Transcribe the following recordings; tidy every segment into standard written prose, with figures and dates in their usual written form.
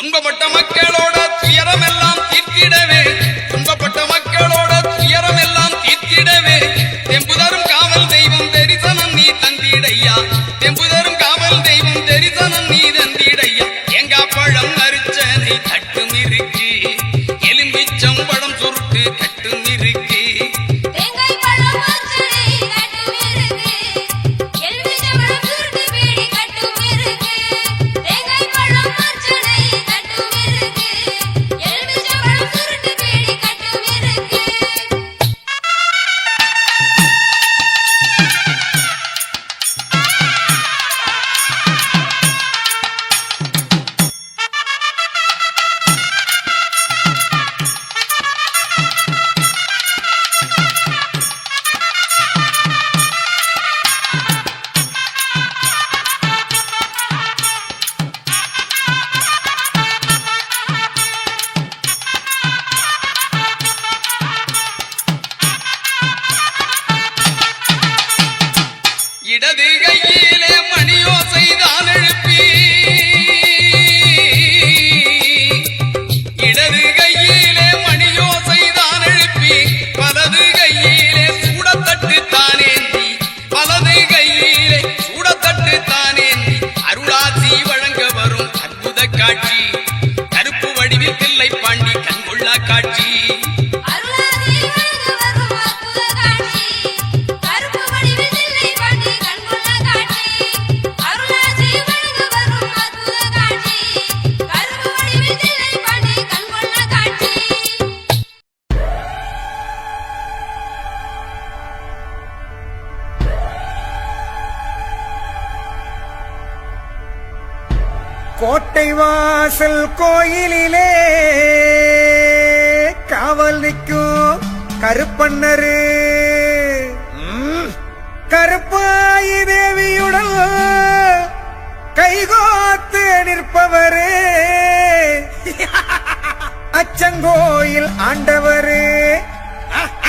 துன்பப்பட்ட மக்களோட துயரமெல்லாம் தீர்த்திடவே, துன்பப்பட்ட மக்களோட துயரமெல்லாம் தீர்த்திடவே, தெம்புதரும் காவல் தெய்வம் தரிசனம் நீ தந்திடையா, தெம்புதரும் காவல் தெய்வம் தரிசனம் நீ தந்திடையா. எங்கா பழம் அரிச்சனை கட்டும் இருக்கு, எலும்பிச்சம் பழம் சுருட்டு கட்டும் இருக்கு. இடது கையிலே மணியோசை தான் எழுப்பி, இடது கையிலே மணியோசை தான் எழுப்பி, வலது கையிலே சூடத்தட்டு தானேந்தி, வலது கையிலே சூடத்தட்டு தானேந்தி, அருளாசி வழங்க வரும் அற்புத காட்சி, கருப்பு வடிவில் தில்லை பாண்டி கண்கொள்ளா காட்சி. கோட்டை வாசல் கோயிலிலே காவல் நிற்கும் கருப்பண்ணரு, கருப்பாயி தேவியுடன் கைகோத்து நிற்பவரு, அச்சங்கோயில் ஆண்டவரு,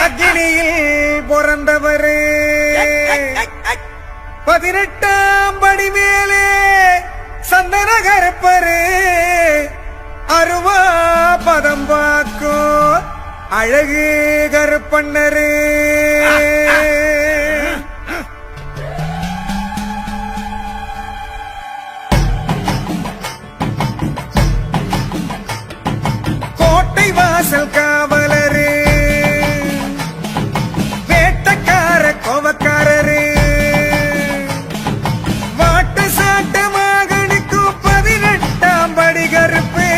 அக்னியில் பிறந்தவரு, 18ஆம் படி மேலே சந்தன கருப்பரு, அருவா பதம் பாக்கும் அழகு கருப்பண்ணரு. கோட்டை வாசல் காவலரு, வேட்டக்கார கோவக்காரரு, வாட்ட சாட்ட மகனுக்கும் 18ஆம் படி கருப்பு,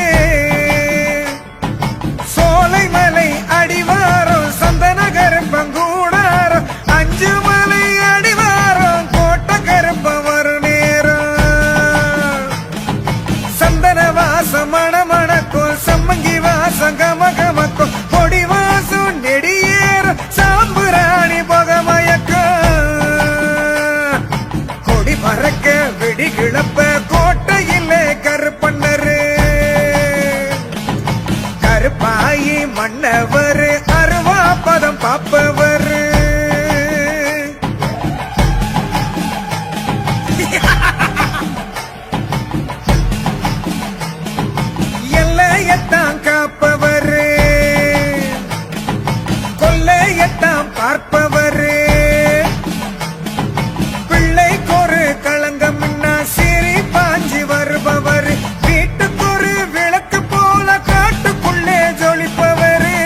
சோலைமலை அடிவாரம் சந்தன கருப்பங்கூடாரம், 5 மலை அடிவாரம் கோட்டை கருப்பம் வரும் நேரம், சந்தன வாசம் மணமணக்கும் சம்மங்கி வாசம் கமகமக்கும், கொடி வாசம் நெடியேறும் சாம்புராணி புகமயக்கம், கொடி பறக்க வெடி கிளப்ப கோட்டையிலே கருப்பண்ணரு, கருப்பாயி மன்னவரு, அருவா பதம் பாப்பவரு. எல்லையத்தான் காப்பவரு, கொல்லையத்தான் பார்ப்பவரு, பிள்ளைக்கொரு களங்கம் சீறி பாஞ்சி வருபவர், வீட்டுக்கொரு விளக்கு போல காட்டுக்குள்ளே ஜொலிப்பவரு,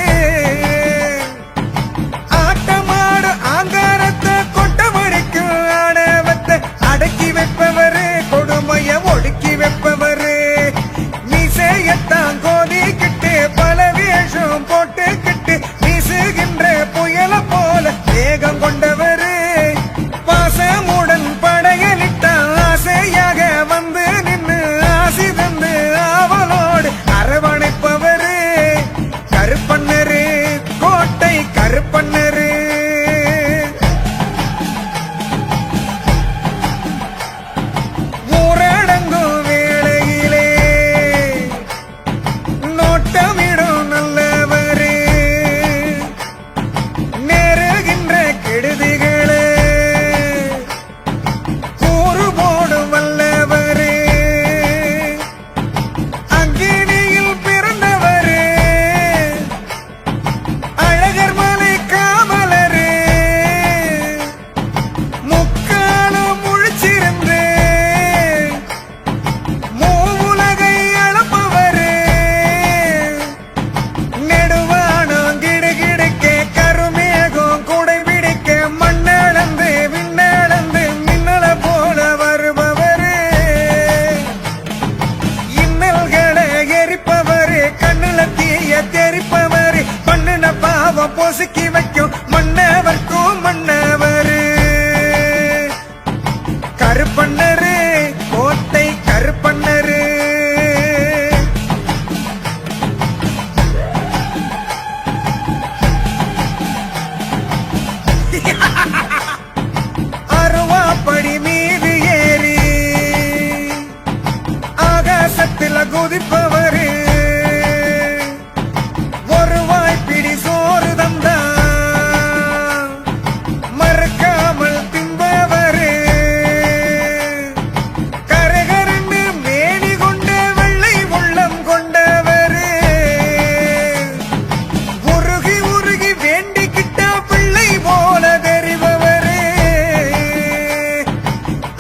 கருப்பண்ணரு அருவாப்படி மீது ஏறி ஆகாசத்துல குதிப்பவரு ஒரு வாய்ப்பிடி சோறு தந்தா மறக்காமல் தின்பவரு கரகரன்னு மேனி கொண்ட வெள்ளை உள்ளம் கொண்டவரு உருகி உருகி வேண்டிக்கிட்ட பிள்ளை போல தெரிபவரு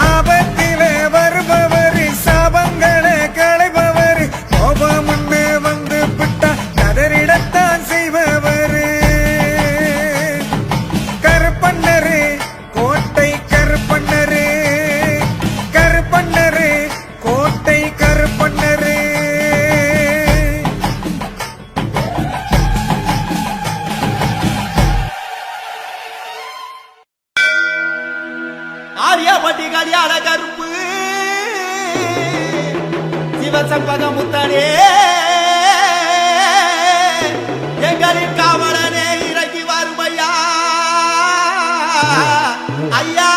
ஆபத்தில வருபவரு சாபங்களை களைபவரு கோபமுன்னு வந்து விட்டா கதறிடத்தான் செய்பவரு கருப்பண்ணரு கோட்டை கருப்பண்ணரு கருப்பண்ணரு கோட்டை கருப்பண்ணரு ஆரியாபட்டி கல்யாண கருப்பு சிவசம்பக முத்தனே எங்களின் காவலனே இறங்கி வரும் ஐயா ஐயா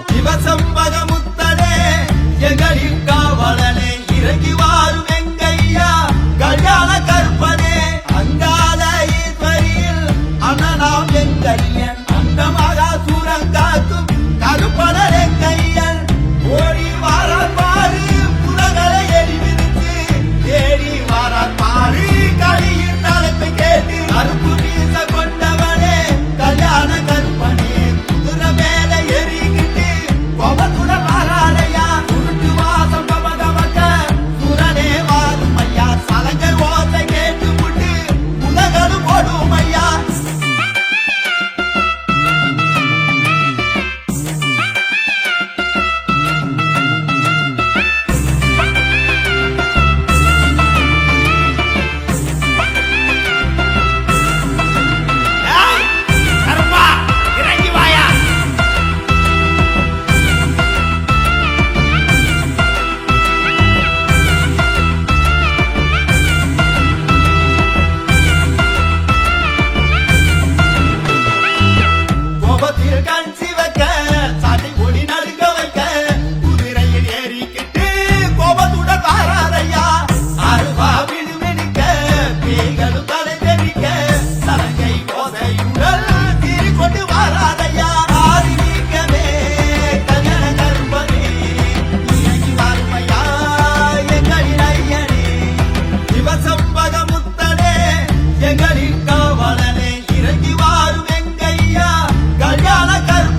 சிவசம்பக முத்தனே எங்களின் காவலனே இறங்கி வாரும் எங்கையா கல்யாண கற்பனே அங்கால ஈஸ்வரியில் அண்ணனாம் எங்கையன் அண்டமாக சூரன் காக்கும் கருப்பனர் எங்கையன் ஓடி வாரார் பாரு புலகளை எரிவிருந்து தேடி வாரார் பாரு களியின் தலைமை கேட்டு கருப்பு வீச கொண்டவனே கல்யாண கற்பனே குதிரை மேல எரிகிட்டு கோபத்துடன் வாராரையா உருட்டு வாசம் கமகமக்க சுரனே வாரும் ஐயா சலங்கை ஓசை கேட்டு புட்டு உலகளும் ஓடும் ஐயா ஏய், கருப்பா, இறங்கி வாயா. கோபத்தில் கண் சிவக்க சாட்டை கொடி நடுங்க வைக்க குதிரையில் ஏறிக்கிட்டு கோபத்துடன் வாராரையா அருவா விடுமெடுக்க பேய்களும் தலை தெரிக்க சலங்கை போதையுடல் தீரி கொண்டு வாராரையா ஆதி நீக்கமே கல்யாண கருப்பனே இறங்கி வாருமையா எங்களின் ஐயனே சிவசம்பக முத்தனே எங்களின் காவலனே இறங்கி வாரும் எங்கையா கல்யாண கருப்பனே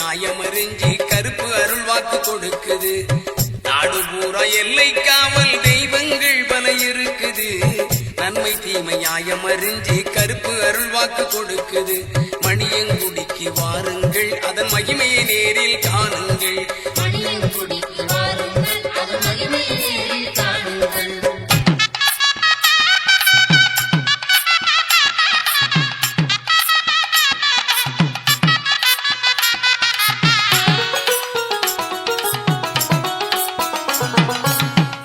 நியாயமறிஞ்சி கருப்பு அருள் வாக்கு கொடுக்குது. நாடு பூரா எல்லை காவல் தெய்வங்கள் பல இருக்குது. நன்மை தீமை நியாயமறிஞ்சி கருப்பு அருள் வாக்கு கொடுக்குது. மணியங்குடிக்கு வாருங்கள், அதன் மகிமையை நேரில் காணுங்கள். மணியங்குடிக்கு வாருங்கள், அதன் மகிமையை நேரில் காணுங்கள்.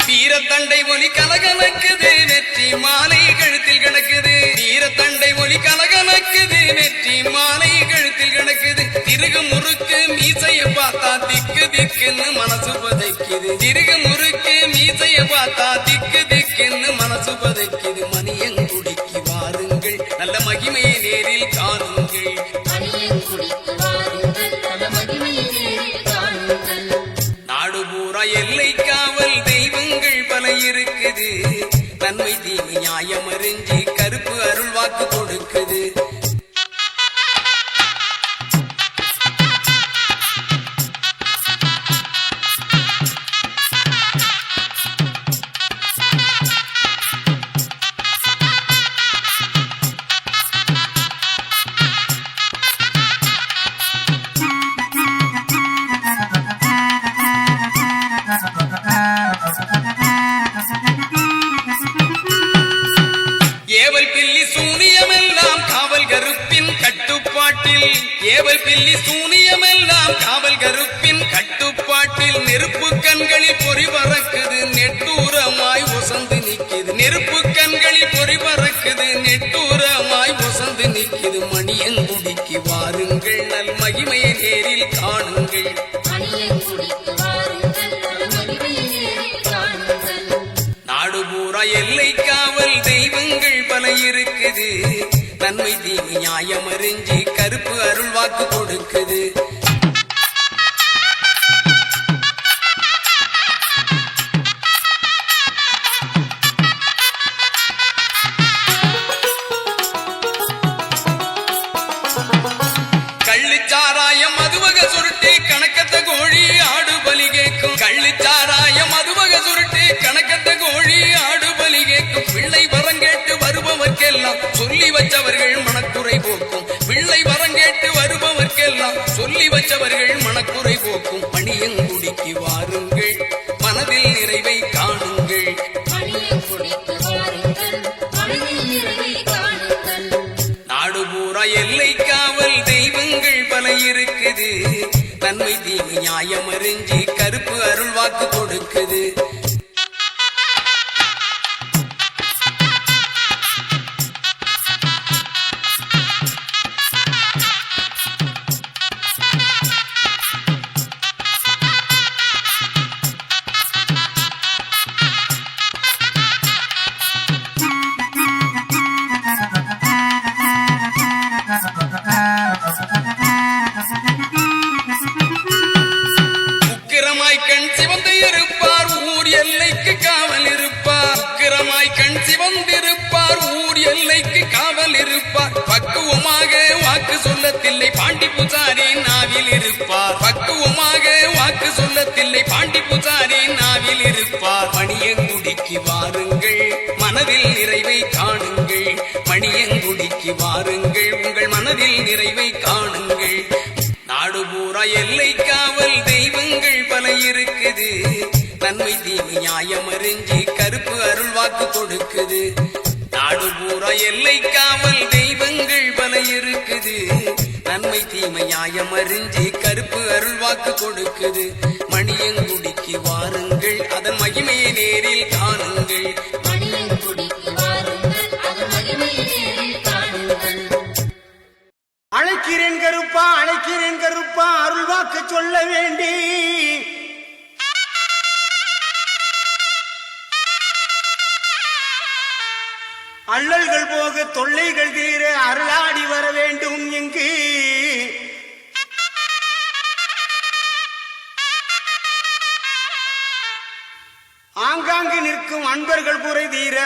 வீரத்தண்டை ஒலி கலகலக்குது, வெற்றி மாலை கழுத்தில் கிடக்குது. வீரத்தண்டை ஒலி கலகலக்குது, வெற்றி மாலை கழுத்தில் கிடக்குது. திருகு முறுக்கு மீசைய பார்த்தா திக்கு திக்குன்னு மனசு பதைக்குது. திருகு முறுக்கு மீசைய பார்த்தா திக்கு திக்குன்னு மனசு பதைக்குது. மணியங்குடிக்கு வாருங்கள், நல்ல மகிமையை நேரில் காணுங்கள். மணியங்குடிக்கு வாருங்கள், அதன் மகிமையை நேரில் காணுங்கள். நாடு பூரா எல்லை காவல் தெய்வங்கள் பல இருக்குது. நன்மை தீமை நியாயமறிஞ்சி கருப்பு அருள் வாக்கு கொடுக்குது. ஏவல் பில்லி சூனியமெல்லாம் காவல் கருப்பின் கட்டுப்பாட்டில். ஏவல் பில்லி சூனியமெல்லாம் காவல் கருப்பின் கட்டுப்பாட்டில். நெருப்பு கண்களில் பொறி பறக்குது, நெட்டூரமாய் ஒசந்து நிக்குது. நெருப்பு கண்களில் பொறி பறக்குது, நெட்டூரமாய் ஒசந்து நிக்குது. மணியங்குடிக்கு வாருங்கள், நல் மகிமையை நேரில் காணுங்கள். மணியங்குடிக்கு வாருங்கள், அதன் மகிமையை நேரில் காணுங்கள். நாடு பூரா எல்லை காவல் தெய்வங்கள் பல இருக்குது. நன்மை தீமை நியாயமறிஞ்சி கருப்பு அருள் வாக்கு கொடுக்குது. கள்ளுச்சாராயம் மதுவக சுருட்டி கணக்கத்த கோழி ஆடு பலி கேட்கும். கள்ளுச்சாராயம் மதுவக சுருட்டி கணக்கத்த கோழி ஆடு பலி கேட்கும். பிள்ளை வரங்கேட்டு வருபவர்க்கெல்லாம் சொல்லி வச்சவர்கள் மனக்குறை போக்கும். பிள்ளை வரங்கேட்டு வருபவர்க்கெல்லாம் சொல்லி வச்சவர்கள் மனக்குறை போக்கும். மணியங்குடிக்கு வாருங்கள், மனதில் நிறைவை காணுங்கள். மணியங்குடிக்கு வாருங்கள், மனதில் நிறைவை காணுங்கள். நாடு பூரா எல்லை காவல் தெய்வங்கள் பல இருக்குது. நன்மை தீமை நியாயமறிஞ்சி கருப்பு அருள் வாக்கு கொடுக்குது. உக்கிரமாய் கண் சிவந்து இருப்பார், ஊர் எல்லைக்கு காவல் இருப்பார். உக்கிரமாய் கண் சிவந்திருப்பார், ஊர் எல்லைக்கு காவல் இருப்பார். பக்குவமாக வாக்கு சொல்லத்தில்லை, பாண்டி புசாரி நாவில் இருப்பார். பக்குவமாக வாக்கு சொல்லத்தில்லை, பாண்டி புசாரி நாவில் இருப்பார். மணியங்குடிக்கு வாருங்கள், மனதில் நிறைவை காணுங்கள். மணியங்குடிக்கு வாருங்கள், உங்கள் மனதில் நிறைவை காணுங்கள். நாடு பூரா எல்லை காவல் தெய்வங்கள் பல இருக்குது. நன்மை தீமை நியாயமறிஞ்சி கருப்பு அருள் வாக்கு கொடுக்குது. நாடு பூரா எல்லை காவல் தெய்வங்கள் பல இருக்குது. நன்மை தீமை நியாயமறிஞ்சி கருப்பு அருள் வாக்கு கொடுக்குது. மணியங்குடிக்கு வாருங்கள், அதன் மகிமையை நேரில் காணுங்கள். மணியங்குடிக்கு வாருங்கள், அதன் மகிமையை நேரில் காணுங்கள். அழைக்கிறேன் கருப்பா, அழைக்கிறேன் கருப்பா, அருள் வாக்கு சொல்ல வேண்டி. அல்லல்கள் போக தொல்லைகள் தீர அருளாடி வர வேண்டும் இங்கு. ஆங்காங்கு நிற்கும் அன்பர்கள் குறை தீர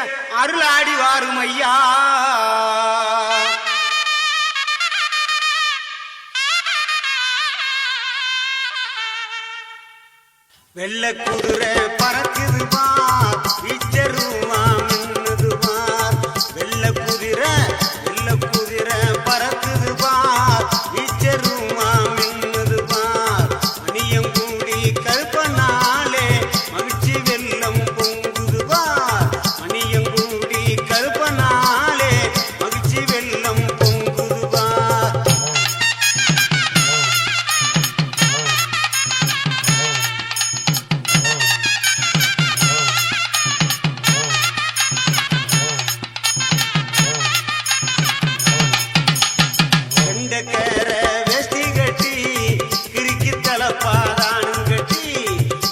அருளாடி வாரும் ஐயா. வெள்ள குதிரை பறக்குது பார் வீச்சருவா மின்னுது பார் வெள்ள குதிரை பறக்குது பார் வீச்சருவா மின்னுது பார் மணியங்கூடி கருப்பனாலே மகிழ்ச்சி வெள்ளம் பொங்குது பார் மணியங்கூடி கருப்பனாலே மகிழ்ச்சி வெள்ளம் பொங்குது பார் கெண்டக்கர வேஷ்டி கட்டி கிறுக்கி தலப்பாதானும் கட்டி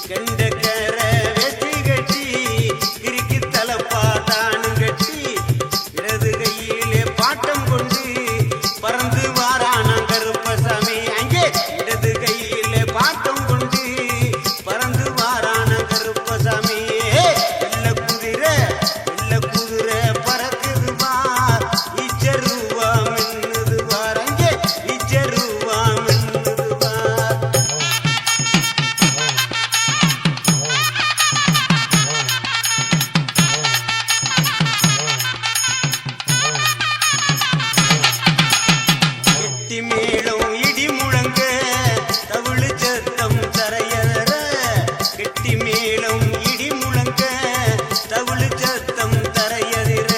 கெண்டக்கர வேஷ்டி கட்டி கிறுக்கி தலப்பாதானும் கட்டி இடது கையிலே பாட்டம் கொண்டு பறந்து வாரான கருப்பசாமி அங்கே இடது கையிலே பாட்டம் கொண்டு பறந்து வாரான கருப்பசாமி வெள்ள குதிரை பறக்குது பார் ஈச்சருவா மின்னுது பார் அங்கே ஈச்சருவா மின்னுது பார் கெட்டி மேளம் இடி முழங்க தவிழு சத்தம் தரையற கெட்டி மேளம் இடி முழங்க தவிழு சத்தம் தரையற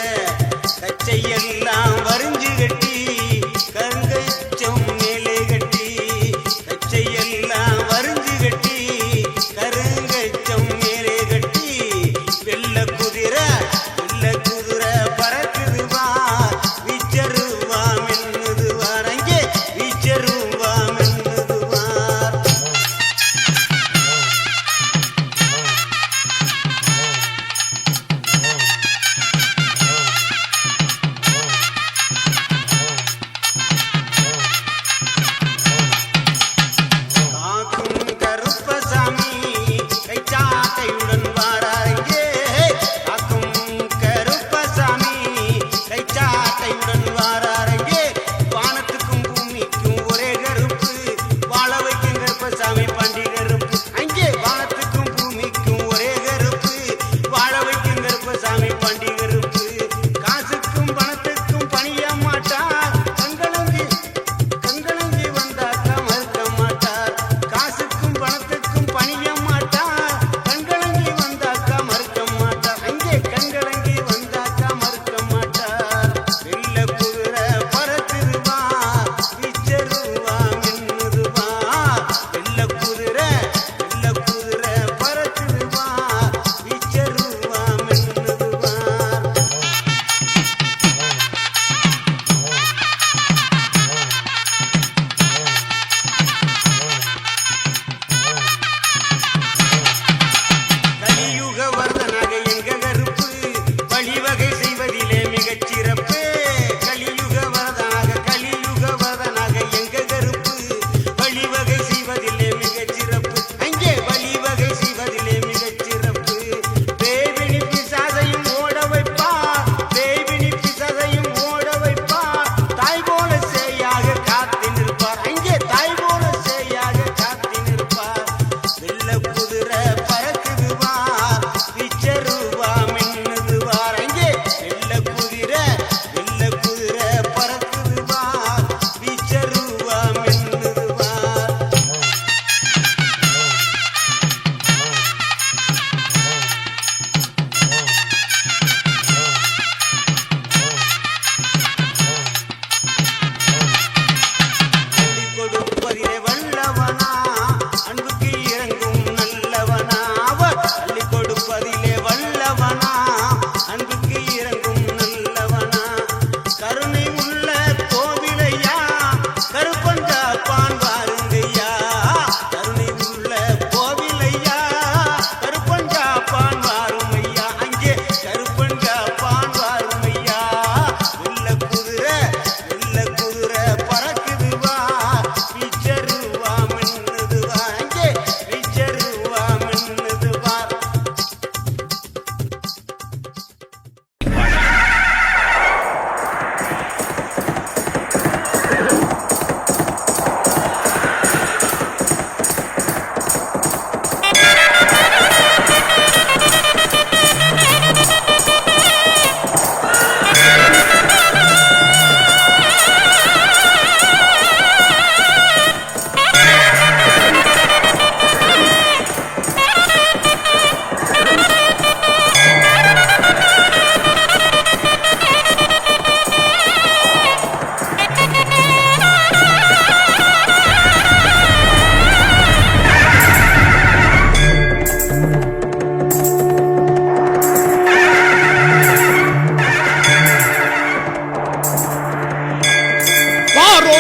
கச்சையெல்லாம் வரிஞ்சு கட்டி கருங்கச்சம் மேலே கட்டி கச்சையெல்லாம் வரிஞ்சு கட்டி கருங்கச்சம் மேலே கட்டி வெள்ள குதிரை பறக்குது பார் வீச்சருவா மின்னுது பார் அங்கே வீச்சருவா மின்னுது பார்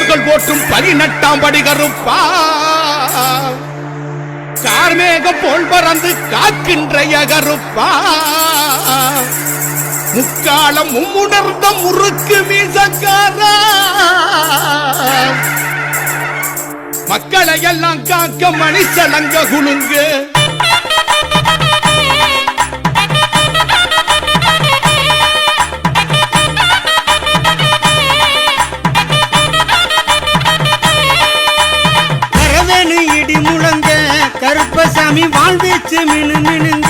போர்கள் போற்றும் 18ஆம் படி கருப்பா கார்மேகம் போல் பறந்து காக்கின்ற கருப்பா முக்காலம் மும்முணர்ந்த முறுக்கு மீசக்காரா மக்களை எல்லாம் காக்க மணிசலங்க குலுங்கு வரவேணு இடி முழங்க கருப்பசாமி வாழ்வீச்சு மினு மினுங்க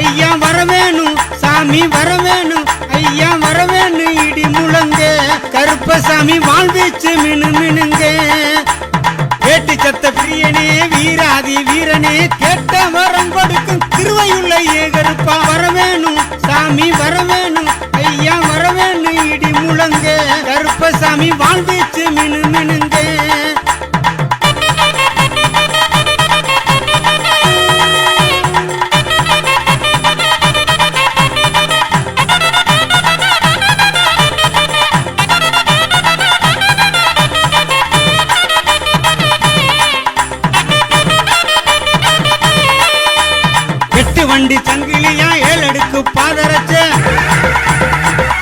ஐயா வரவேணு சாமி வரவேணு ஐயா வரவேணு இடி முழங்க கருப்பசாமி வாழ்வீச்சு மினு மினுங்க கேட்டு சத்த பிரியனே வீராதி வீரனே கேட்ட வரம் கொடுக்கும் திருவையுள்ள ஏகருப்பா வரவேணும் சாமி வரவேணும் ஐயா வரவேணும் இடி முழங்க கருப்பசாமி வாழ்வீச்சு மினு மினுங்க வண்டி சங்கிலியா 7 அடுக்கு பாதரச்ச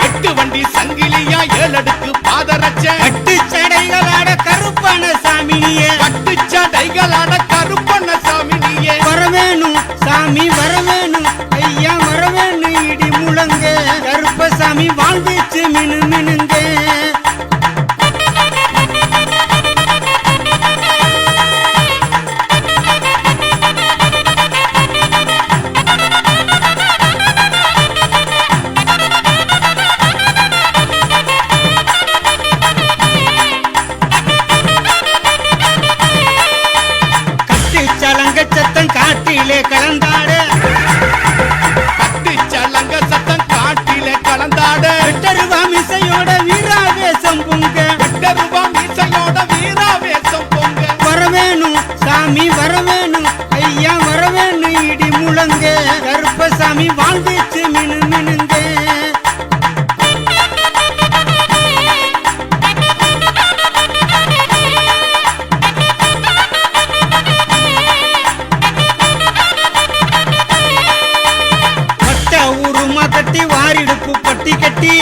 8 வண்டி சங்கிலியா 7 அடுக்கு பாதரச்ச கட்டு சடைகளாட கருப்பன சாமினியே கட்டு சடைகளாட கருப்பன சாமினியே வரவேணும் சாமி வரவேணும் ஐயா வரவேணும் இடி முழங்க கருப்பசாமி வாழ்வீச்சு மினு மினுங்க சத்தம் காட்டிலே கலந்தாட கட்டு சலங்க சத்தம் காட்டிலே கலந்தாட விட்டருவா மிசையோட வீராவேசம் பொங்க விட்டருவா மிசையோட வீராவேசம் பொங்க வரவேணும் சாமி வரவேணும் ஐயா வரவேணும் இடி முழங்க கருப்பசாமி வாழ்வீச்சு மினு மினுங்க கட்டி வாரிடுப்பு பட்டி கட்டி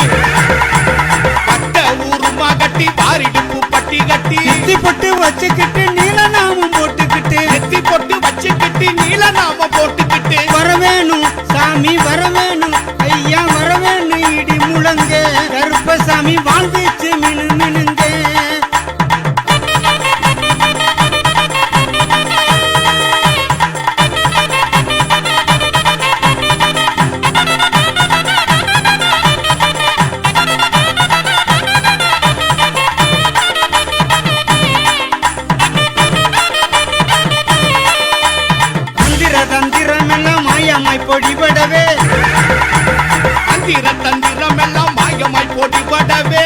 பட்ட ஊருமா கட்டி வாரிடுப்பு பட்டி கட்டி நெத்தி பொட்டு வச்சுக்கிட்டு நீலநாமம் போட்டுக்கிட்டு நெத்தி பொட்டு வச்சுக்கிட்டு நீலநாமம் போட்டுக்கிட்டு வரவேணும் சாமி வரவேணும் ஐயா வரவேணும் இடி முழங்க கருப்பசாமி வாழ்வீச்சு மினு மினுங்க தந்திரமெல்லாம் மாயமாய் பொடிபடவே தந்திரம் எல்லாம் மாயமாய் பொடிபடவே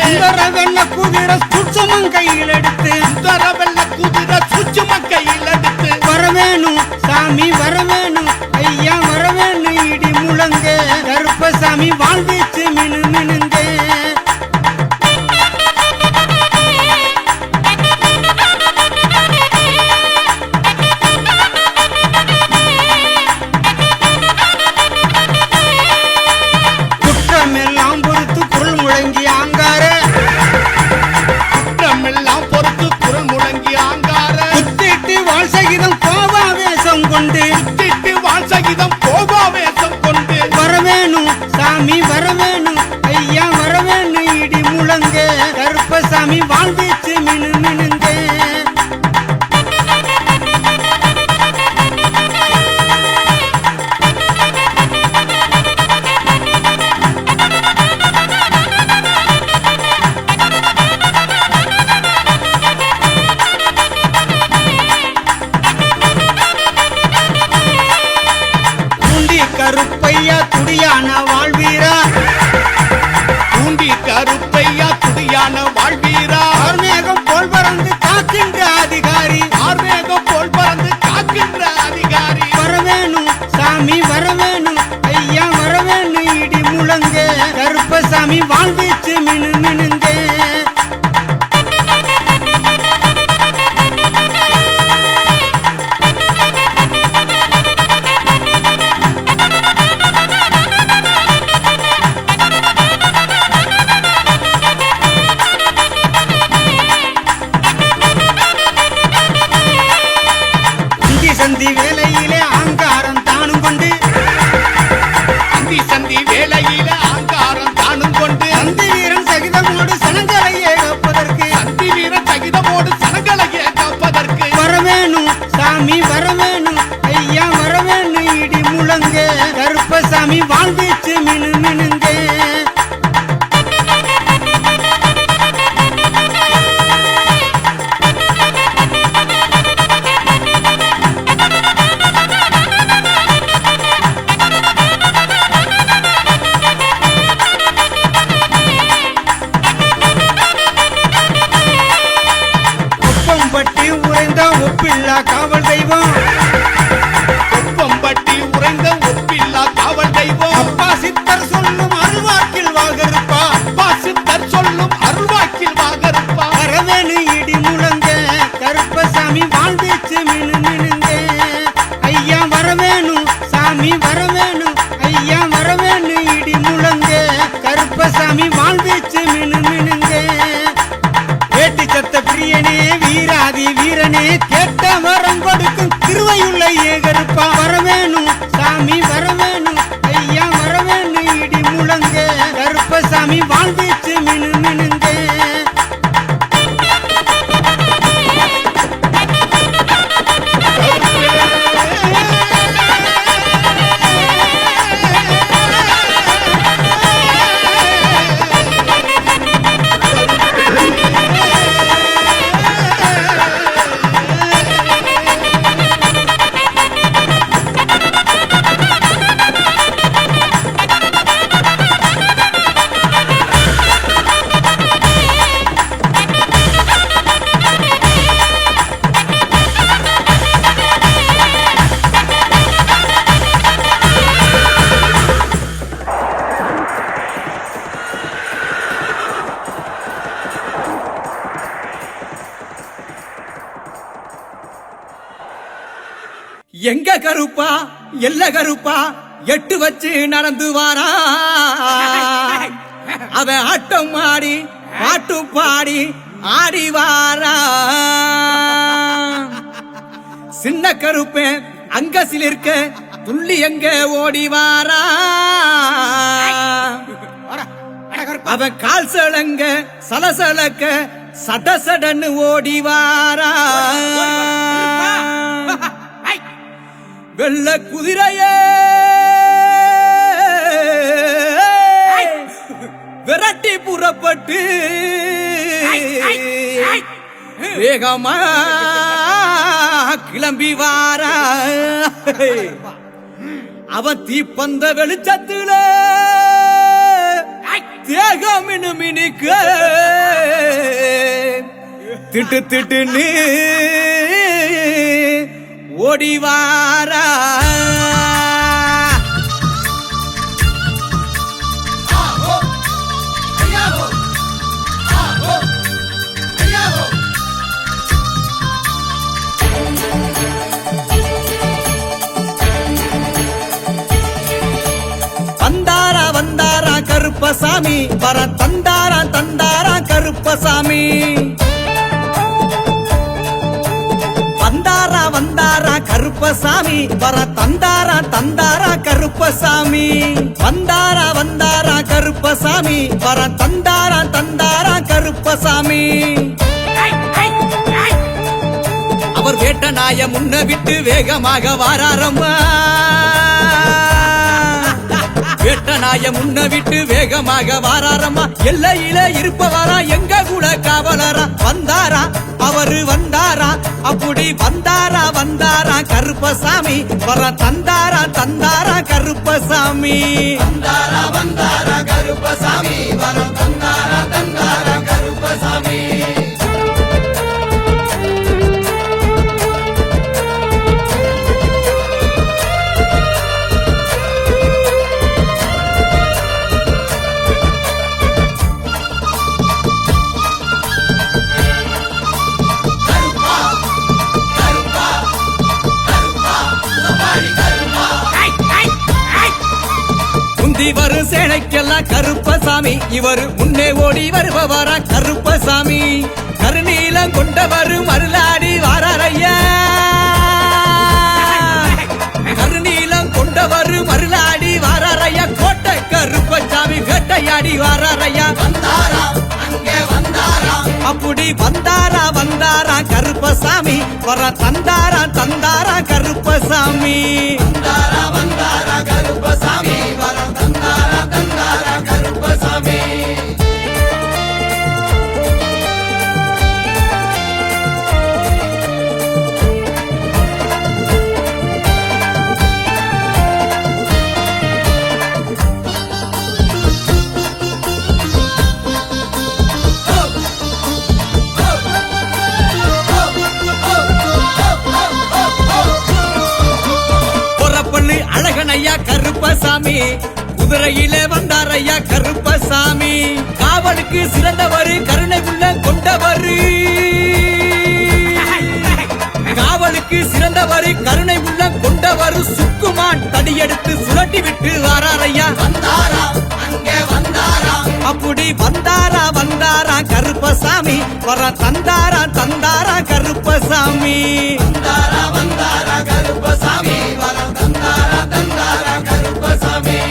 வெள்ள குதிரை சுச்சமம் கையில் எடுத்து வெள்ள குதிரை சுச்சமம் கையில் எடுத்து வரவேணும் சாமி வரவேணும் ஐயா வரவேணும் இடி முழங்க கருப்பசாமி வாழ்வீச்சு மினு மினுங்க குற்றமெல்லாம் பொறுத்து குரல் முழங்கி ஆங்கார குற்றமெல்லாம் பொறுத்து குரல் முழங்கி ஆங்கார குத்திட்டு வாழ் சகிதம் கோபாவேசம் கொண்டு குத்திட்டு வாழ் சகிதம் கோபாவேசம் கொண்டு வரவேணும் சாமி வரவேணும் ஐயா வரவேணும் இடி முழங்க கருப்பசாமி வாழ்வீச்சு மினு மினுங்க கருப்பையா துடியான வாழ்வீரா பூண்டி கருப்பையா துடியான வாழ்வீரா ஆர்மேகம் போல் பறந்து காக்கின்ற அதிகாரி ஆர்மேகம் போல் பறந்து காக்கின்ற அதிகாரி வரவேணும் சாமி வரவேணும் ஐயா வரவேணும் இடி முழங்க கருப்பசாமி வாழ்வீச்சு மினு மினுங்க ஒப்பில்லா காவல் தெய்வம் கொப்பம்பட்டி உறைந்த ஒப்பில்லா காவல் தெய்வம் அப்பா சித்தர் சொல்லும் அருள்வாக்கில் வாகருப்பா அப்பா சித்தர் சொல்லும் அருள்வாக்கில் வாகருப்பா வரவேணு இடி முழங்க கருப்பசாமி வாழ்ந்துச்சு மினு மினுங்க ஐயா வரவேணு சாமி வரவேணு ஐயா வரவேணு இடி முழங்க கருப்பசாமி வாழ்ந்துச்சு மினு மினுங்க வேட்டி சத்த பிரியனே வீராதி வீரனே கேட்ட வரம் கொடுக்கும் திருவையுள்ள ஏகருப்பா வரவேணு சாமி வரவேணு ஐயா வரவேணு இடி முழங்க கருப்பசாமி வாழ்ந்துச்சு மினு மினுங்க எங்க கருப்பா எல்ல கருப்பா எட்டு வச்சு நடந்து வாரா அவன் ஆட்டம் ஆடி பாட்டு பாடி ஆடி வாரா சின்ன கருப்பேன் அங்க சிலிர்க்க துள்ளி எங்க ஓடி வாரா அவன் கால் சலங்க சலசலக்க சட சடன்னு ஓடி வாரா வெள்ள குதிரையே விரட்டி புறப்பட்டு வேகமா கிளம்பி வாரா அவன் தீப்பந்த வெளிச்சத்துல தேகம் மினுமினுக்க திட்டு திட்டுன்னு ஓடி வாரா வந்தாரா வந்தாரா கருப்பசாமி வர தந்தாரா தந்தாரா கருப்பசாமி வந்தாரா வந்தாரா கருப்பசாமி வர தந்தாரா தந்தாரா கருப்பசாமி வந்தாரா வந்தாரா கருப்பசாமி வர தந்தாரா தந்தாரா கருப்பசாமி அவர் வேட்ட நாய முன்ன விட்டு வேகமாக வாராரம்மா வேட்ட நாய முன்ன விட்டு வேகமாக வாராரம்மா எல்லையில இருப்பவரா எங்க கூட காவலரா வந்தாரா அவரு வந்தாரா அப்படி வந்தாரா வந்தாரா கருப்பசாமி வர தந்தாரா தந்தாரா கருப்பசாமி வந்தாரா வந்தாரா கருப்பசாமி வர தந்தாரா தந்தாரா கருப்பசாமி முந்தி வரும் சேனைக்கெல்லாம் கருப்பசாமி இவர் முன்னே ஓடி வருபவரா கருப்பசாமி கருநீலம் கொண்டவரு மருளாடி வாராரையா கருநீலம் கொண்டவரு மருளாடி வாராரையா கோட்டை கருப்பசாமி வேட்டையாடி வாராரையா வந்தாரா அங்கே வந்தாரா அப்படி வந்தாரா வந்தாரா கருப்பசாமி வர தந்தாரா தந்தாரா கருப்பசாமி வந்தாரா வந்தாரா கருப்பசாமி வர தந்தாரா தந்தாரா கருப்பசாமி கருப்பசாமி குதிரையிலே வந்தாரையா கருப்பசாமி காவலுக்கு சிறந்தவர் கருணை உள்ள கொண்டவர் காவலுக்கு சிறந்தவர் கருணை உள்ள கொண்டவர் சுக்குமான் தடியெடுத்து சுழட்டி விட்டு வாராரையா அப்படி வந்தாரா கருப்பசாமி வர தந்தாரா கருப்பசாமி கருப்பசாமி வர தந்தாரா கருப்பசாமி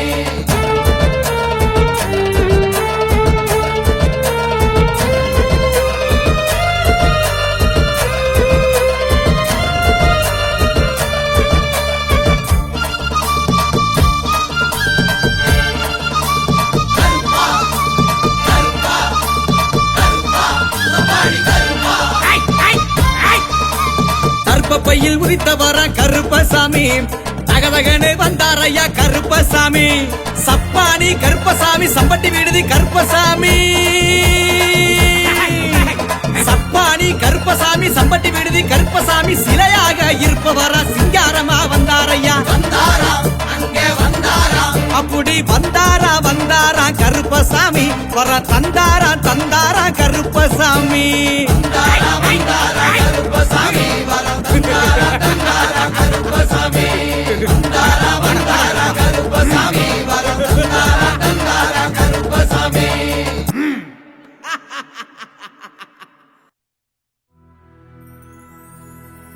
பையில் உரித்தவர கருப்பசாமி தகதகனே வந்தாரையா கருப்பசாமி சப்பானி கருப்பசாமி சம்பட்டி விடுதி கருப்பசாமி சப்பானி கருப்பசாமி சம்பட்டி விடுதி கருப்பசாமி சிலையாக இருப்பவர சிங்காரமா வந்தாரையா அப்படி வந்தாரா கருப்பசாமி வர தந்தாரா கருப்பசாமி கருப்பசாமி